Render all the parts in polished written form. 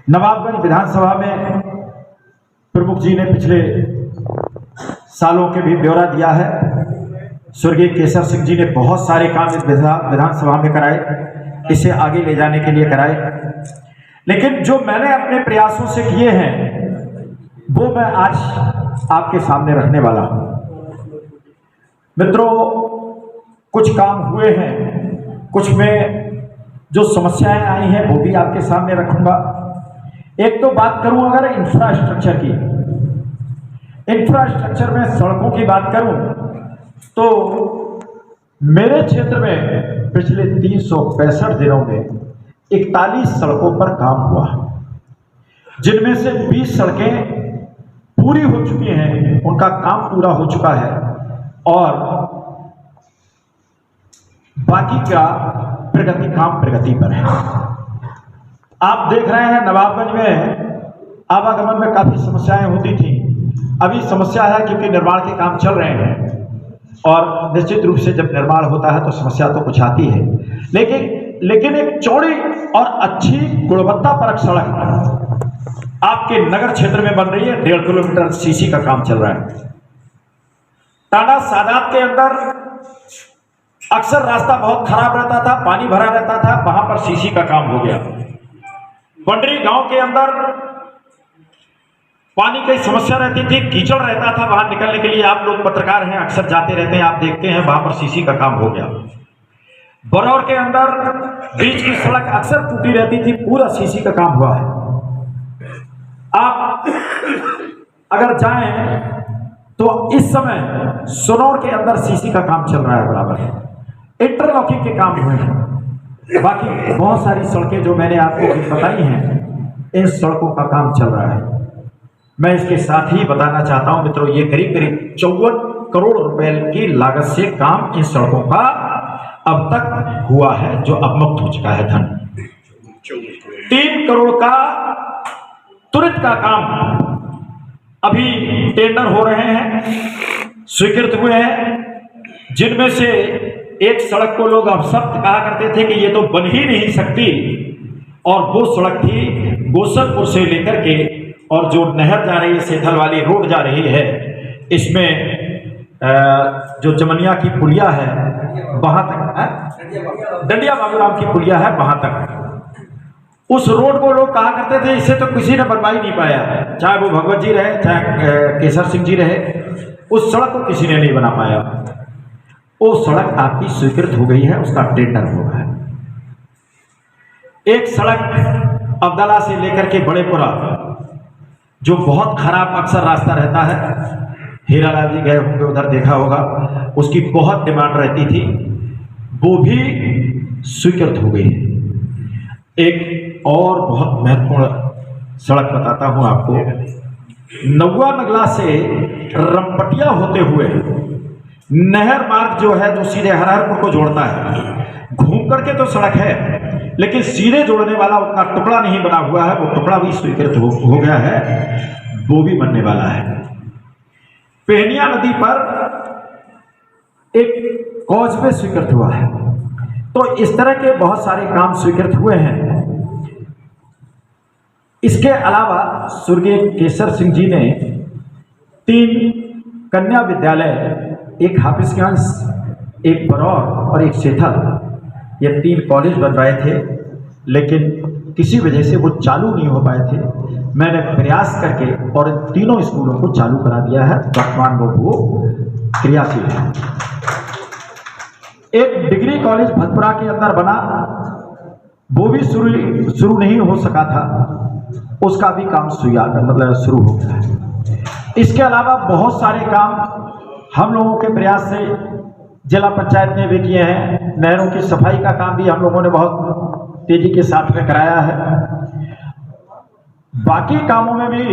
नवाबगंज विधानसभा में प्रमुख जी ने पिछले सालों के भी ब्यौरा दिया है। स्वर्गीय केसर सिंह जी ने बहुत सारे काम इस विधानसभा में कराए, इसे आगे ले जाने के लिए कराए, लेकिन जो मैंने अपने प्रयासों से किए हैं वो मैं आज आपके सामने रखने वाला हूं। मित्रों, कुछ काम हुए हैं, कुछ में जो समस्याएं आई हैं वो भी आपके सामने रखूंगा। एक तो बात करूं अगर इंफ्रास्ट्रक्चर की, इंफ्रास्ट्रक्चर में सड़कों की बात करूं तो मेरे क्षेत्र में पिछले 365 दिनों में 41 सड़कों पर काम हुआ, जिनमें से 20 सड़कें पूरी हो चुकी हैं, उनका काम पूरा हो चुका है और बाकी का प्रगति पर है। आप देख रहे हैं नवाबगंज में आवागमन में काफी समस्याएं होती थी, अभी समस्या है क्योंकि निर्माण के काम चल रहे हैं और निश्चित रूप से जब निर्माण होता है तो समस्या तो कुछ आती है, लेकिन एक चौड़ी और अच्छी गुणवत्तापरक सड़क आपके नगर क्षेत्र में बन रही है। 1.5 किलोमीटर सीसी का काम चल रहा है। टांडा सादात के अंदर अक्सर रास्ता बहुत खराब रहता था, पानी भरा रहता था, वहां पर सीसी का काम हो गया। पंडरी गांव के अंदर पानी की समस्या रहती थी, कीचड़ रहता था, वहां निकलने के लिए आप लोग पत्रकार हैं, अक्सर जाते रहते हैं, आप देखते हैं, वहां पर सीसी का काम हो गया। बरौर के अंदर बीच की सड़क अक्सर टूटी रहती थी, पूरा सीसी का काम हुआ है। आप अगर जाएं तो इस समय सोनौर के अंदर सीसी का काम चल रहा है, बराबर इंटरलॉकिंग के काम हुए हैं। बाकी बहुत सारी सड़कें जो मैंने आपको बताई हैं, इन सड़कों का काम चल रहा है। मैं इसके साथ ही बताना चाहता हूं मित्रों, ये करीब 54 करोड़ रुपए की लागत से काम इन सड़कों का अब तक हुआ है, जो अब मुक्त हो चुका है धन। 3 करोड़ का तुरंत का काम अभी टेंडर हो रहे हैं, स्वीकृत हुए हैं, जिनमें से एक सड़क को लोग अब सब कहा करते थे कि ये तो बन ही नहीं सकती, और वो सड़क थी गोसलपुर से लेकर के और जो नहर जा रही है, सेथल वाली रोड जा रही है, इसमें जो जमनिया की पुलिया है वहां तक, डंडिया बाबूराम की पुलिया है वहां तक, उस रोड को लोग कहा करते थे इसे तो किसी ने बनवा ही नहीं पाया, चाहे वो भगवत जी रहे, चाहे केसर सिंह जी रहे, उस सड़क को किसी ने नहीं बना पाया। वो सड़क आपकी स्वीकृत हो गई है, उसका टेंडर हो रहा है। एक सड़क अब्दला से लेकर के बड़ेपुरा, जो बहुत खराब अक्सर रास्ता रहता है, हीरालाल जी गए होंगे उधर, देखा होगा, उसकी बहुत डिमांड रहती थी, वो भी स्वीकृत हो गई है। एक और बहुत महत्वपूर्ण सड़क बताता हूं आपको, नौवा नगला से रमपटिया होते हुए नहर मार्ग जो है, जो सीधे हरहरपुर को जोड़ता है, घूम करके तो सड़क है लेकिन सीधे जोड़ने वाला उतना टुकड़ा नहीं बना हुआ है, वो टुकड़ा भी स्वीकृत हो गया है, वो भी बनने वाला है। पेहनिया नदी पर एक कॉजवे स्वीकृत हुआ है। तो इस तरह के बहुत सारे काम स्वीकृत हुए हैं। इसके अलावा स्वर्गीय केसर सिंह जी ने 3 कन्या विद्यालय, एक हाफिजगंज, एक बरौर और एक सेथल, ये 3 कॉलेज बनवाए थे, लेकिन किसी वजह से वो चालू नहीं हो पाए थे। मैंने प्रयास करके और इन तीनों स्कूलों को चालू करा दिया है, वर्तमान में वो क्रियाशील है। एक डिग्री कॉलेज भतपुरा के अंदर बना, वो भी शुरू नहीं हो सका था, उसका भी काम शुरू हो गया है। इसके अलावा बहुत सारे काम हम लोगों के प्रयास से जिला पंचायत ने भी किए हैं। नहरों की सफाई का काम भी हम लोगों ने बहुत तेजी के साथ में कराया है। बाकी कामों में भी,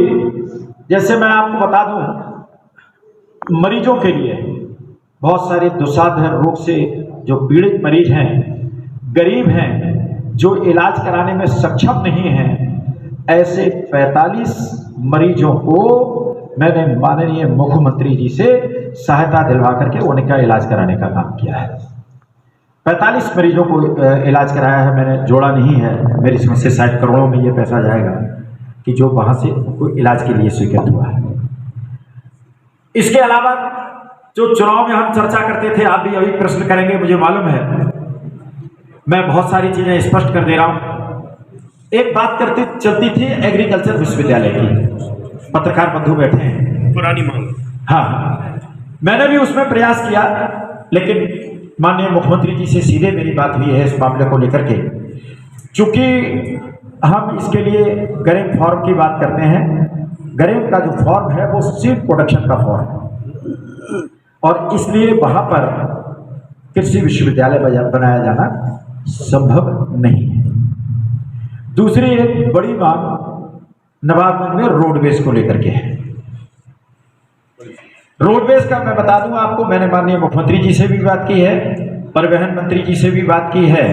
जैसे मैं आपको बता दूं, मरीजों के लिए बहुत सारे दुस्साध्य रोग से जो पीड़ित मरीज हैं, गरीब हैं, जो इलाज कराने में सक्षम नहीं हैं, ऐसे 45 मरीजों को मैंने माननीय मुख्यमंत्री जी से सहायता दिलवा करके उनका इलाज कराने का काम किया है। 45 मरीजों को इलाज कराया है मैंने, जोड़ा नहीं है, मेरी समझ से 60 करोड़ों में ये पैसा जाएगा। कि जो वहाँ से उनको इलाज के लिए स्वीकृत हुआ है। इसके अलावा जो चुनाव में हम चर्चा करते थे, आप भी अभी प्रश्न करेंगे मुझे मालूम है, मैं बहुत सारी चीजें स्पष्ट कर दे रहा हूं। एक बात करती चलती थी एग्रीकल्चर विश्वविद्यालय की, पत्रकार बंधु बैठे हैं, पुरानी मांग। हाँ, मैंने भी उसमें प्रयास किया, लेकिन माननीय मुख्यमंत्री जी से सीधे मेरी बात हुई है इस मामले को लेकर के। चूंकि हम इसके लिए गरेम फॉर्म की बात करते हैं, गरेम का जो फॉर्म है वो सीड प्रोडक्शन का फॉर्म है, और इसलिए वहां पर कृषि विश्वविद्यालय बनाया जाना संभव नहीं है। दूसरी एक बड़ी मांग नवाबगंज में रोडवेज को लेकर के है। रोडवेज का मैं बता दूं आपको, मैंने माननीय मुख्यमंत्री जी से भी बात की है, परिवहन मंत्री जी से भी बात की है।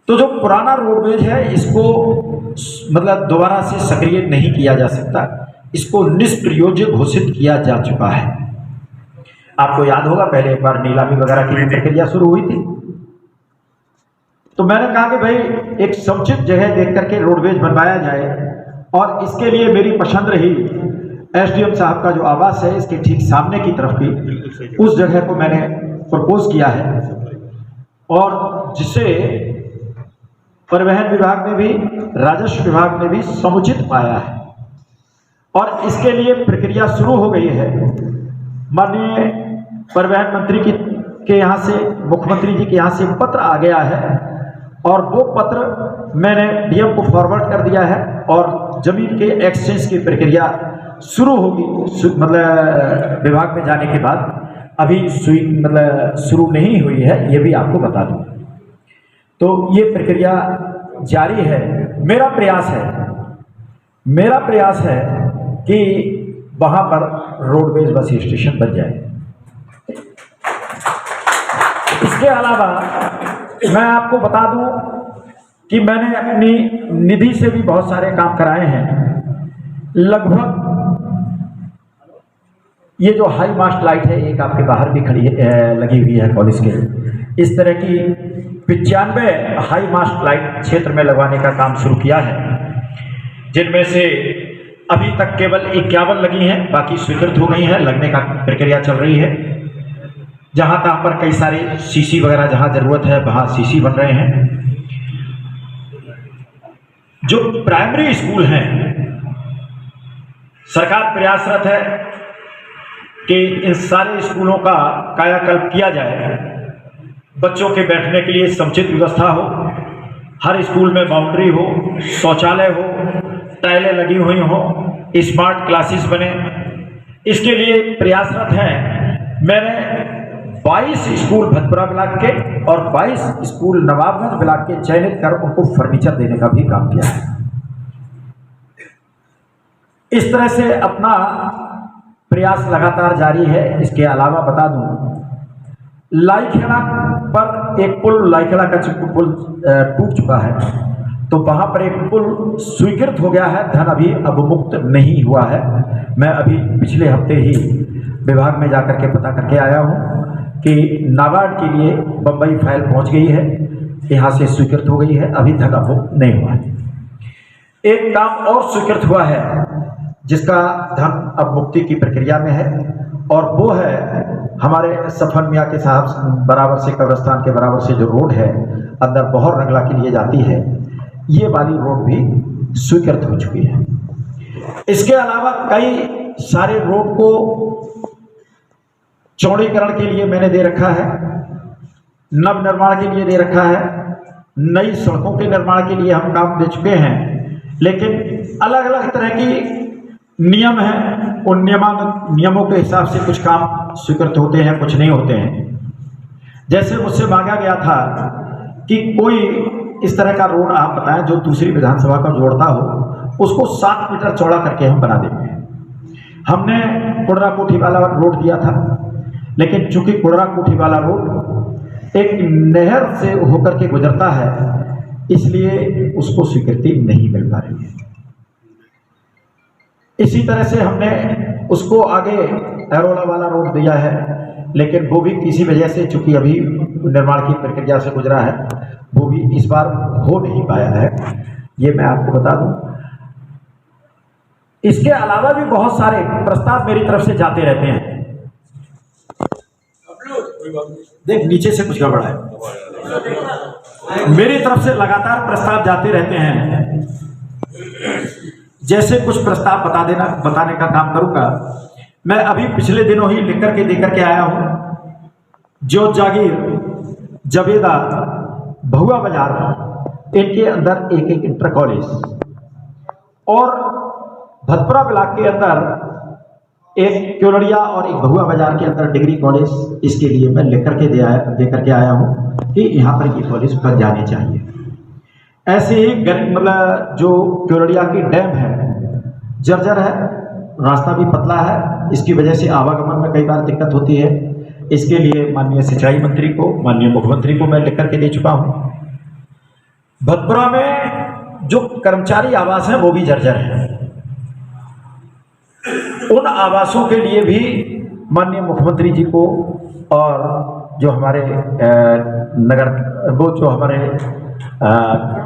तो जो पुराना रोडवेज है इसको मतलब दोबारा से सक्रिय नहीं किया जा सकता, इसको निष्प्रयोज्य घोषित किया जा चुका है। आपको याद होगा पहले एक बार नीलामी वगैरह की प्रक्रिया शुरू हुई थी, तो मैंने कहा कि भाई एक समुचित जगह देख करके रोडवेज बनवाया जाए, और इसके लिए मेरी पसंद रही एसडीएम साहब का जो आवास है इसके ठीक सामने की तरफ की, उस जगह को मैंने प्रपोज किया है, और जिसे परिवहन विभाग ने भी राजस्व विभाग ने भी समुचित पाया है, और इसके लिए प्रक्रिया शुरू हो गई है। माननीय परिवहन मंत्री के यहाँ से, मुख्यमंत्री जी के यहाँ से पत्र आ गया है, और वो पत्र मैंने डीएम को फॉरवर्ड कर दिया है, और जमीन के एक्सचेंज की प्रक्रिया शुरू होगी। मतलब विभाग में जाने के बाद अभी मतलब शुरू नहीं हुई है, ये भी आपको बता दूं। तो ये प्रक्रिया जारी है। मेरा प्रयास है कि वहां पर रोडवेज बस स्टेशन बन जाए। इसके अलावा मैं आपको बता दूं कि मैंने अपनी निधि से भी बहुत सारे काम कराए हैं। लगभग ये जो हाई मास्ट लाइट है, एक आपके बाहर भी खड़ी है, लगी हुई है कॉलेज के, इस तरह की 95 हाई मास्ट लाइट क्षेत्र में लगवाने का काम शुरू किया है, जिनमें से अभी तक केवल 51 लगी हैं, बाकी स्वीकृत हो गई हैं, लगने का प्रक्रिया चल रही है। जहां तहां पर कई सारे सीसी वगैरह जहां जरूरत है वहां सीसी बन रहे हैं। जो प्राइमरी स्कूल हैं, सरकार प्रयासरत है कि इन सारे स्कूलों का कायाकल्प किया जाए, बच्चों के बैठने के लिए समुचित व्यवस्था हो, हर स्कूल में बाउंड्री हो, शौचालय हो, टाइलें लगी हुई हो, स्मार्ट क्लासेस बने, इसके लिए प्रयासरत हैं। मैंने 22 स्कूल भतपुरा ब्लॉक के और 22 स्कूल नवाबगंज ब्लॉक के चयनित कर उनको फर्नीचर देने का भी काम किया है। इस तरह से अपना प्रयास लगातार जारी है। इसके अलावा बता दूं, लाईखेड़ा पर एक पुल, लाईखेड़ा का पुल टूट चुका है, तो वहां पर एक पुल स्वीकृत हो गया है, धन अभी अवमुक्त नहीं हुआ है। मैं अभी पिछले हफ्ते ही विभाग में जाकर के पता करके आया हूं कि नाबार्ड के लिए बम्बई फाइल पहुंच गई है, यहां से स्वीकृत हो गई है, अभी धन अवमुक्त नहीं हुआ है। एक काम और स्वीकृत हुआ है जिसका धन अवमुक्ति की प्रक्रिया में है, और वो है हमारे सफन मियाँ के साहब बराबर से कब्रिस्तान के बराबर से जो रोड है अंदर बहर रंगला के लिए जाती है, ये वाली रोड भी स्वीकृत हो चुकी है। इसके अलावा कई सारे रोड को चौड़ीकरण के लिए मैंने दे रखा है, नव निर्माण के लिए दे रखा है, नई सड़कों के निर्माण के लिए हम काम दे चुके हैं, लेकिन अलग अलग तरह की नियम हैं, उन नियमों के हिसाब से कुछ काम स्वीकृत होते हैं, कुछ नहीं होते हैं। जैसे मुझसे मांगा गया था कि कोई इस तरह का रोड आप बताएं जो दूसरी विधानसभा को जोड़ता हो, उसको 7 मीटर चौड़ा करके हम बना देंगे। हमने कुड़रा कोठी वाला रोड दिया था, लेकिन चूंकि कुड़रा कोठी वाला रोड एक नहर से होकर के गुजरता है, इसलिए उसको स्वीकृति नहीं मिल पा रही है। इसी तरह से हमने उसको आगे एरोला वाला रोड दिया है, लेकिन वो भी किसी वजह से, चूंकि अभी निर्माण की प्रक्रिया से गुजरा है, वो भी इस बार हो नहीं पाया है। ये मैं आपको बता दूं। इसके अलावा भी बहुत सारे प्रस्ताव मेरी तरफ से जाते रहते हैं। देख नीचे से कुछ गड़बड़ है। मेरी तरफ से लगातार प्रस्ताव जाते रहते हैं। जैसे कुछ प्रस्ताव बताने का काम करूंगा। मैं अभी पिछले दिनों ही लिख करके दे करके आया हूं। जो जागीर, जबेदा, भहुआ बाजार, इनके अंदर एक एक इंटर कॉलेज और भतपुरा ब्लॉक के अंदर एक क्योलड़िया और एक भहुआ बाजार के अंदर डिग्री कॉलेज, इसके लिए मैं लिख करके दे करके आया हूं कि यहाँ पर ये कॉलेज बन जाने चाहिए। ऐसे ही मतलब जो क्योलड़िया की डैम है जर्जर है, रास्ता भी पतला है, इसकी वजह से आवागमन में कई बार दिक्कत होती है। इसके लिए माननीय सिंचाई मंत्री को, माननीय मुख्यमंत्री को मैं लिख करके दे चुका हूं। भतपुरा में जो कर्मचारी आवास हैं वो भी जर्जर है। उन आवासों के लिए भी माननीय मुख्यमंत्री जी को और जो हमारे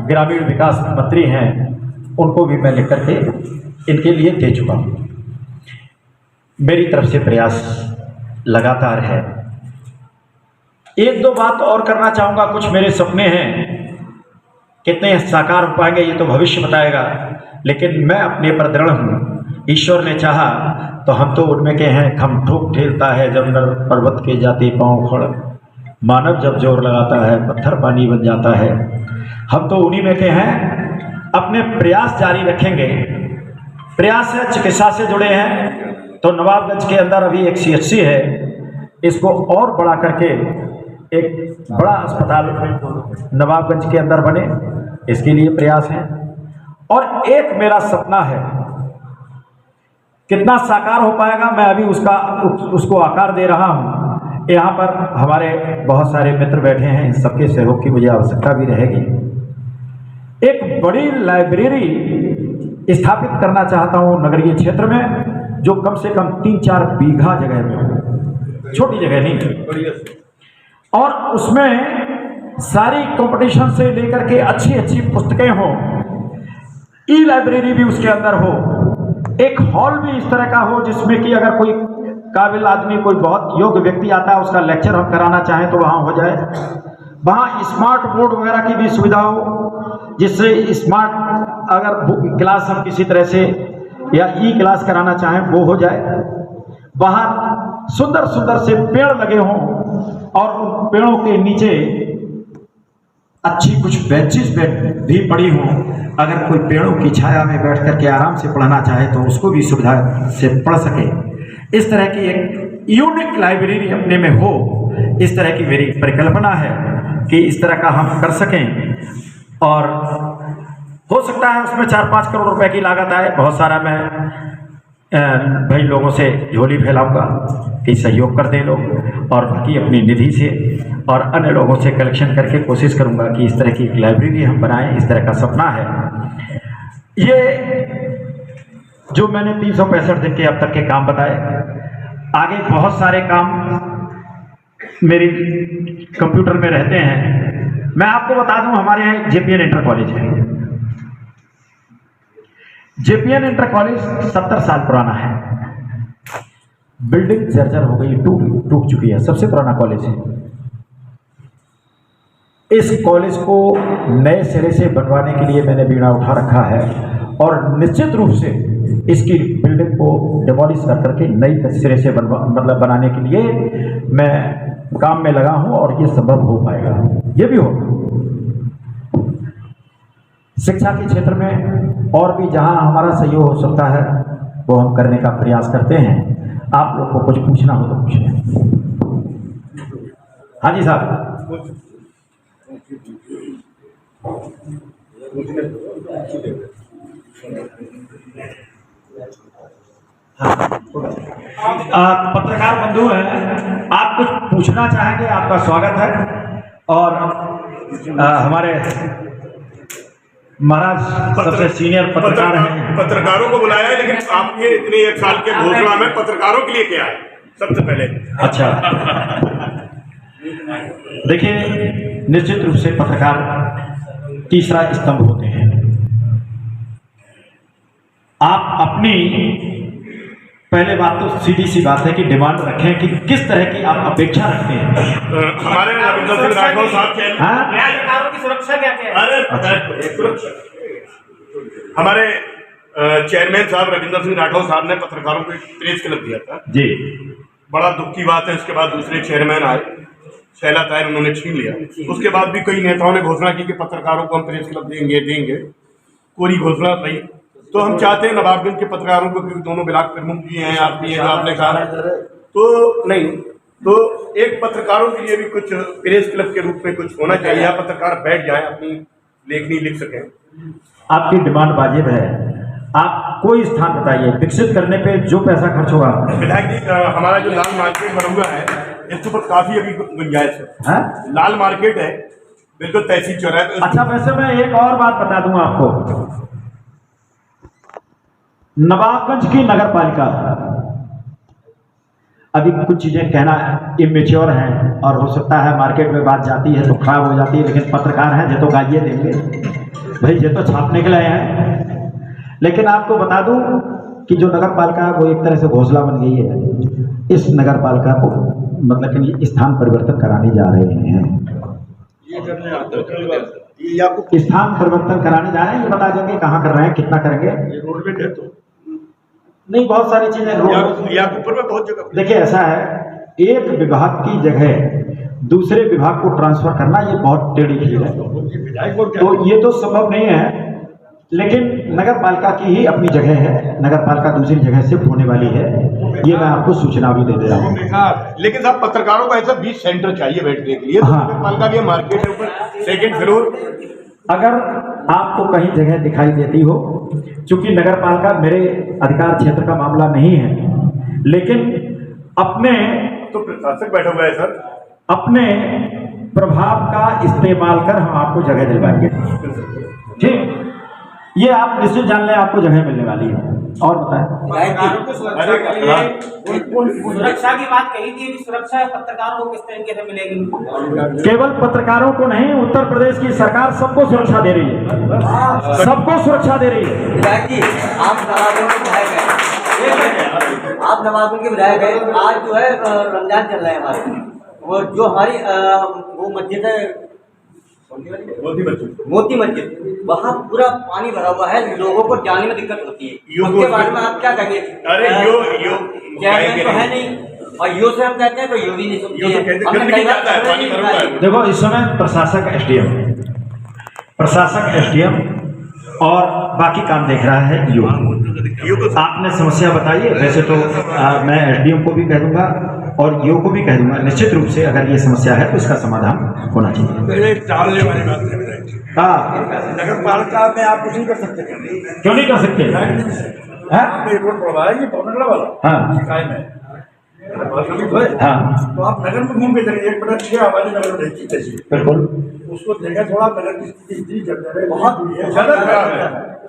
ग्रामीण विकास मंत्री हैं उनको भी मैं लिख करके इनके लिए दे चुका हूँ। मेरी तरफ से प्रयास लगातार है। एक दो बात और करना चाहूँगा। कुछ मेरे सपने हैं, कितने साकार हो पाएंगे ये तो भविष्य बताएगा, लेकिन मैं अपने पर दृढ़ हूँ। ईश्वर ने चाहा तो हम तो उनमें के हैं। खम ठोक ठेलता है जब नर पर्वत के जाते पाँव खड़, मानव जब जोर लगाता है पत्थर पानी बन जाता है। हम तो उन्हीं में के हैं। अपने प्रयास जारी रखेंगे। प्रयास है, चिकित्सा से जुड़े हैं तो नवाबगंज के अंदर अभी एक CHC है, इसको और बड़ा करके एक बड़ा अस्पताल नवाबगंज के अंदर बने, इसके लिए प्रयास है। और एक मेरा सपना है, कितना साकार हो पाएगा मैं अभी उसको आकार दे रहा हूँ। यहाँ पर हमारे बहुत सारे मित्र बैठे हैं, इन सबके सहयोग की मुझे आवश्यकता भी रहेगी। एक बड़ी लाइब्रेरी स्थापित करना चाहता हूँ नगरीय क्षेत्र में, जो कम से कम 3-4 बीघा जगह में हो, छोटी जगह नहीं, और उसमें सारी कंपटीशन से लेकर के अच्छी अच्छी पुस्तकें हों। ई लाइब्रेरी भी उसके अंदर हो। एक हॉल भी इस तरह का हो जिसमें कि अगर कोई काबिल आदमी, कोई बहुत योग्य व्यक्ति आता है, उसका लेक्चर हम कराना चाहें तो वहाँ हो जाए। वहाँ स्मार्ट बोर्ड वगैरह की भी सुविधा हो, जिससे स्मार्ट अगर क्लास हम किसी तरह से या क्लास कराना चाहें वो हो जाए। बाहर सुंदर सुंदर से पेड़ लगे हों और उन पेड़ों के नीचे अच्छी कुछ बेंचेस भी पड़ी हों। अगर कोई पेड़ों की छाया में बैठ करके आराम से पढ़ना चाहे तो उसको भी सुविधा से पढ़ सके। इस तरह की एक यूनिक लाइब्रेरी अपने में हो, इस तरह की मेरी परिकल्पना है कि इस तरह का हम कर सकें। और हो सकता है उसमें 4-5 करोड़ रुपए की लागत आए। बहुत सारा मैं भाई लोगों से झोली फैलाऊंगा कि सहयोग कर दें लोग, और बाकी अपनी निधि से और अन्य लोगों से कलेक्शन करके कोशिश करूंगा कि इस तरह की एक लाइब्रेरी हम बनाएं। इस तरह का सपना है। ये जो मैंने 365 दिन के अब तक के काम बताए, आगे बहुत सारे काम मेरी कंप्यूटर में रहते हैं। मैं आपको बता दूं, हमारे यहाँ JPN इंटर कॉलेज है। JPN इंटर कॉलेज 70 साल पुराना है। बिल्डिंग जर्जर हो गई, टूट चुकी है, सबसे पुराना कॉलेज है। इस कॉलेज को नए सिरे से बनवाने के लिए मैंने बीड़ा उठा रखा है, और निश्चित रूप से इसकी बिल्डिंग को डिमोलिश कर करके नई सिरे से बनाने के लिए मैं काम में लगा हूं, और ये संभव हो पाएगा, ये भी होगा। शिक्षा के क्षेत्र में और भी जहां हमारा सहयोग हो सकता है वो हम करने का प्रयास करते हैं। आप लोग को कुछ पूछना हो तो पूछें। हाँ जी साहब। पत्रकार बंधु हैं, आप कुछ पूछना चाहेंगे, आपका स्वागत है। और हमारे महाराज सबसे सीनियर पत्रकार हैं। पत्रकारों को बुलाया है, लेकिन आपके इतने 1 साल के घोषणा में पत्रकारों के लिए क्या है सबसे पहले? अच्छा, देखिए, निश्चित रूप से पत्रकार तीसरा स्तंभ होते हैं। आप अपनी पहले बात तो सीधी सी बात है कि डिमांड रखें कि किस तरह की आप अपेक्षा रखते हैं। हमारे रविंद्र सिंह राठौर साहब के हाँ? की सुरक्षा क्या है? हमारे चेयरमैन साहब रविंद्र सिंह राठौर साहब ने पत्रकारों को एक प्रेस क्लब दिया था जी। बड़ा दुख की बात है। उसके बाद दूसरे चेयरमैन आए, शैला तायर, उन्होंने छीन लिया। उसके बाद भी कई नेताओं ने घोषणा की कि पत्रकारों को हम प्रेस क्लब देंगे, कोई घोषणा नहीं। तो हम चाहते हैं नवाबगंज के पत्रकारों को, क्योंकि दोनों ब्लॉक प्रमुख भी हैं, आप भी हैं, जो आपने कहा, तो नहीं, तो एक पत्रकारों के लिए भी कुछ प्रेस क्लब के रूप में कुछ होना चाहिए, यहाँ पत्रकार बैठ जाए, अपनी लेखनी लिख सकें। आपकी डिमांड वाजिब है। आप कोई स्थान बताइए, विकसित करने पे जो पैसा खर्च होगा। विधायक जी, हमारा जो लाल मार्केट बना हुआ है, इसके ऊपर काफी अभी गुंजाइश है। लाल मार्केट है, बिल्कुल तहसील चौराहे। अच्छा, वैसे मैं एक और बात बता दूं आपको, नवाबगंज की नगर पालिका, अभी कुछ चीजें कहना इमेच्योर हैं और हो सकता है मार्केट में बात जाती है तो खराब हो जाती है, लेकिन पत्रकार हैं, जे तो गाइए देंगे भाई, जे तो छापने के लिए हैं। लेकिन आपको बता दूं कि जो नगर पालिका है वो एक तरह से घोंसला बन गई है। इस नगर पालिका को मतलब कि स्थान परिवर्तन कराने जा रहे हैं, स्थान परिवर्तन कराने जा रहे हैं। ये बता देंगे कहाँ कर रहे हैं, कितना करेंगे। नहीं, बहुत सारी चीजें ऊपर में बहुत जगह। देखिए, ऐसा है, एक विभाग की जगह दूसरे विभाग को ट्रांसफर करना ये बहुत टेढ़ी चीज है, तो ये तो संभव नहीं है। लेकिन नगर पालिका की ही अपनी जगह है, नगर पालिका दूसरी जगह शिफ्ट होने वाली है, ये मैं आपको सूचना भी दे रहा हूँ। लेकिन साहब, पत्रकारों को ऐसा 20 सेंटर चाहिए बैठने के लिए। हाँ। नगर पालिका की मार्केट है, ऊपर 2nd फ्लोर। अगर आपको कहीं जगह दिखाई देती हो, चूंकि नगर पालिका मेरे अधिकार क्षेत्र का मामला नहीं है, लेकिन अपने तो प्रशासक बैठा हुआ है सर, अपने प्रभाव का इस्तेमाल कर हम आपको जगह दिलवाएंगे। ठीक, ये आप निश्चित जान लें, आपको जगह मिलने वाली है। और बताएं। सुरक्षा की बात कही थी, सुरक्षा पत्रकारों को किस तरीके से मिलेगी? केवल पत्रकारों को नहीं, उत्तर प्रदेश की सरकार सबको सुरक्षा दे रही है, सबको सुरक्षा दे रही है। विधायक जी, आप नवाबगंज के विधायक हैं, आप नवाबगंज के विधायक हैं। आज जो है रमजान चल रहा है हमारे, और जो हमारी वो मस्जिद है मोती मस्जिद, वहाँ पूरा पानी भरा हुआ है, लोगों को जाने में दिक्कत होती है। उसके बारे में आप क्या कहेंगे? अरे चेयरमैन तो है नहीं, और यो से हम कहते हैं तो यो भी नहीं सुनती है। हमने कई बार देखो, इस समय प्रशासक एसडीएम और बाकी काम देख रहा है यो। आपने समस्या बताई है, वैसे तो मैं एसडीएम को भी कह दूंगा और यो को भी कह दूंगा, निश्चित रूप से अगर ये समस्या है तो इसका समाधान होना चाहिए। हाँ, नगर पालिका में आप कुछ नहीं कर सकते। क्यों नहीं कर सकते? रोड पड़वा है, ये पवनगढ़ वाला हाँ शिकायत में हाँ, तो आप नगर में घूम के चलेंगे, 1/6 हमारे नगर में रहती तहसील, बिल्कुल। उसको देखा थोड़ा नगर की स्थिति इतनी जर्जर है, बहुत बुरी है, ज्यादा खराब है।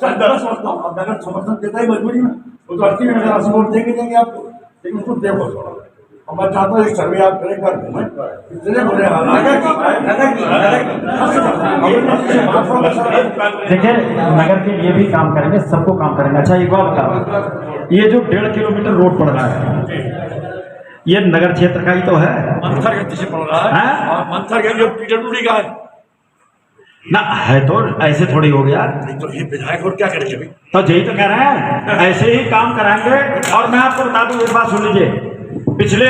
मैं समझता हूँ अब नगर समर्थन देता ही मजबूरी में, वो तो 80 वोट देंगे आपको, लेकिन उसको देखो थोड़ा। और मैं चाहता हूँ एक सर्वे आप करें, कर दूँ मैं इतने बुरे हालात। देखिए, नगर के लिए भी काम करेंगे, सबको काम करेंगे। अच्छा, एक बात बताओ, ये जो 1.5 किलोमीटर रोड पड़ रहा है, ये नगर क्षेत्र का ही तो है। मंथर गंज से पड़ रहा है, और मंथर गंज जो पीडब्ल्यूडी का है ना, है तो ऐसे थोड़ी हो गया। तो ये विधायक और क्या करेंगे अभी? तो यही तो कह रहे हैं, ऐसे ही काम कराएंगे। और मैं आपको बता दूं, एक बात सुन लीजिए, पिछले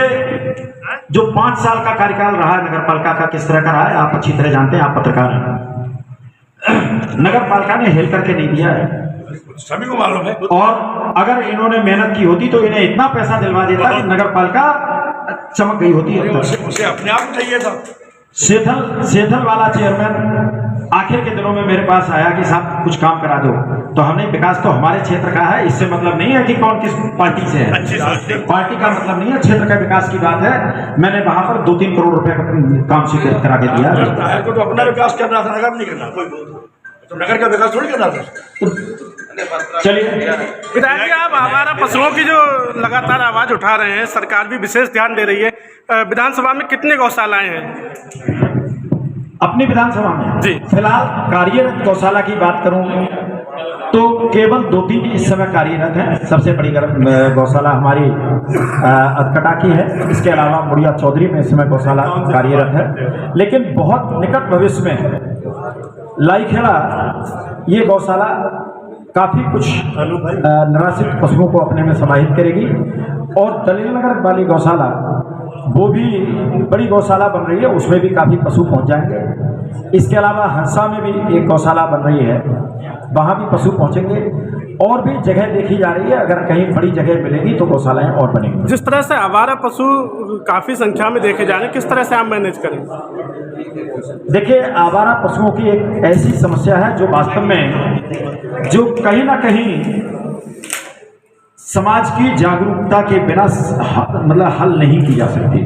जो 5 साल का कार्यकाल रहा है नगर पालिका का, किस तरह का रहा है आप अच्छी तरह जानते हैं, आप पत्रकार हैं। नगर पालिका ने हिल करके नहीं दिया है, सभी को मालूम है। और अगर इन्होंने मेहनत की होती तो इन्हें इतना पैसा दिलवा देता कि नगर पालिका चमक गई होती है। उसे अपने आप चाहिए था। सेथल वाला चेयरमैन आखिर के दिनों में मेरे पास आया कि साहब कुछ काम करा दो, तो हमने विकास तो हमारे क्षेत्र का है, इससे मतलब नहीं है कि कौन किस पार्टी से है, पार्टी का मतलब नहीं है, क्षेत्र का विकास की बात है। मैंने वहां पर 2-3 करोड़ रुपए का काम स्वीकृत करा के दिया। तो अपना विकास करना था, नगर नहीं करना, तो नगर का विकास थोड़ी करना था। चलिए, विधायक जी, आप हमारा पशुओं की जो लगातार आवाज उठा रहे हैं, सरकार भी विशेष ध्यान दे रही है, विधानसभा में कितने गौशालाएं हैं? अपनी विधानसभा में जी। फिलहाल कार्यरत गौशाला की बात करूं तो केवल 2-3 इस समय कार्यरत हैं। सबसे बड़ी गौशाला हमारी अधकटा की है। इसके अलावा मुड़िया चौधरी में इस समय गौशाला कार्यरत है। लेकिन बहुत निकट भविष्य में लाईखेड़ा ये गौशाला काफ़ी कुछ निराश्रित पशुओं को अपने में समाहित करेगी। और दलील नगर वाली गौशाला वो भी बड़ी गौशाला बन रही है, उसमें भी काफ़ी पशु पहुंच जाएंगे। इसके अलावा हंसा में भी एक गौशाला बन रही है, वहाँ भी पशु पहुंचेंगे। और भी जगह देखी जा रही है, अगर कहीं बड़ी जगह मिलेगी तो गौशालाएं और बनेंगी। जिस तरह से आवारा पशु काफ़ी संख्या में देखे जा रहे हैं, किस तरह से आप मैनेज करें? देखिए, आवारा पशुओं की एक ऐसी समस्या है जो वास्तव में जो कहीं ना कहीं समाज की जागरूकता के बिना मतलब हल नहीं की जा सकती।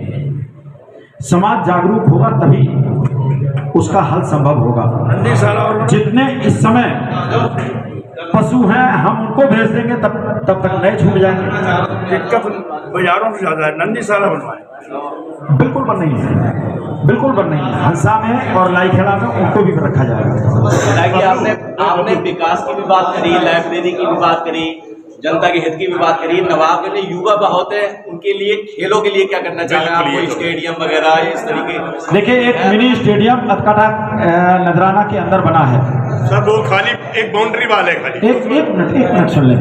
समाज जागरूक होगा तभी उसका हल संभव होगा। जितने इस समय पशु हैं हम उनको भेज देंगे तब तक नए छूट जाएंगे। दिक्कत बाजारों में ज़्यादा है, नंदीशाला बनवाए। बिल्कुल बन रही है, बिल्कुल बन रही है। हंसा में और लाईखेड़ा में उनको भी रखा जाएगा। हालांकि आपने विकास की भी बात करी, लाइब्रेरी की भी बात करी, जनता के हित की भी बात करी। नवाबगंज में युवा बहुत है, उनके लिए खेलों के लिए क्या करना चाहिए आपको? स्टेडियम वगैरह इस तरीके? देखिए, एक मिनी स्टेडियम अधकटा नजराना के अंदर बना है। सब वो खाली एक बाउंड्री वाले खाली एक मिनट सुन लें।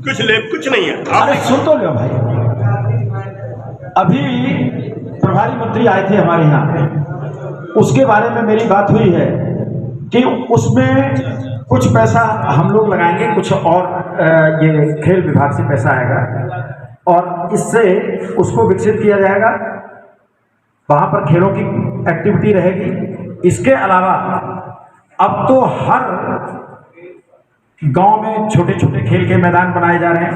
कुछ नहीं है। अरे सुन तो लो भाई, अभी प्रभारी मंत्री आए थे हमारे यहाँ, उसके बारे में मेरी बात हुई है कि उसमें कुछ पैसा हम लोग लगाएंगे, कुछ और ये खेल विभाग से पैसा आएगा और इससे उसको विकसित किया जाएगा। वहाँ पर खेलों की एक्टिविटी रहेगी। इसके अलावा अब तो हर गांव में छोटे छोटे खेल के मैदान बनाए जा रहे हैं,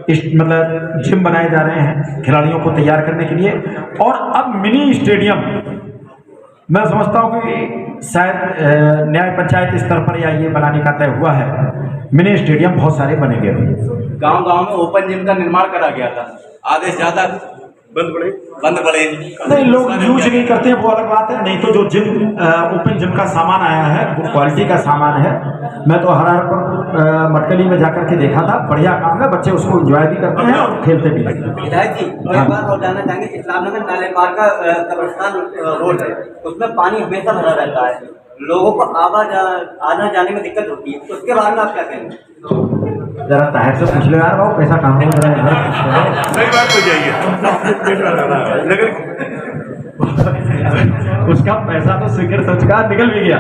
मतलब जिम बनाए जा रहे हैं खिलाड़ियों को तैयार करने के लिए। और अब मिनी स्टेडियम मैं समझता हूँ कि शायद न्याय पंचायत स्तर पर या ये बनाने का तय हुआ है। मिनी स्टेडियम बहुत सारे बनेंगे। गांव-गांव में ओपन जिम का निर्माण करा गया था, आदेश ज्यादा बंद पड़े नहीं, लोग यूज नहीं करते हैं, वो अलग बात है। नहीं तो जो जिम ओपन जिम का सामान आया है वो क्वालिटी का सामान है। मैं तो हरारपुर मटकली में जाकर के देखा था, बढ़िया काम है। बच्चे उसको एंजॉय भी करते हैं और खेलते भी हैं। विधायक जी, एक बात और जानना चाहेंगे, इस्लामनगर नाले पार का कब्रिस्तान रोड है, उसमें पानी हमेशा भरा रहता है, लोगों को आना जाने में दिक्कत होती है, उसके बारे में आप क्या कहेंगे? जरा ताहिर से पूछ लो यार, वो पैसा कहाँ हो रहा है? सही बात हो जाइए। उसका पैसा तो स्वीकृत हो चुका, निकल भी गया।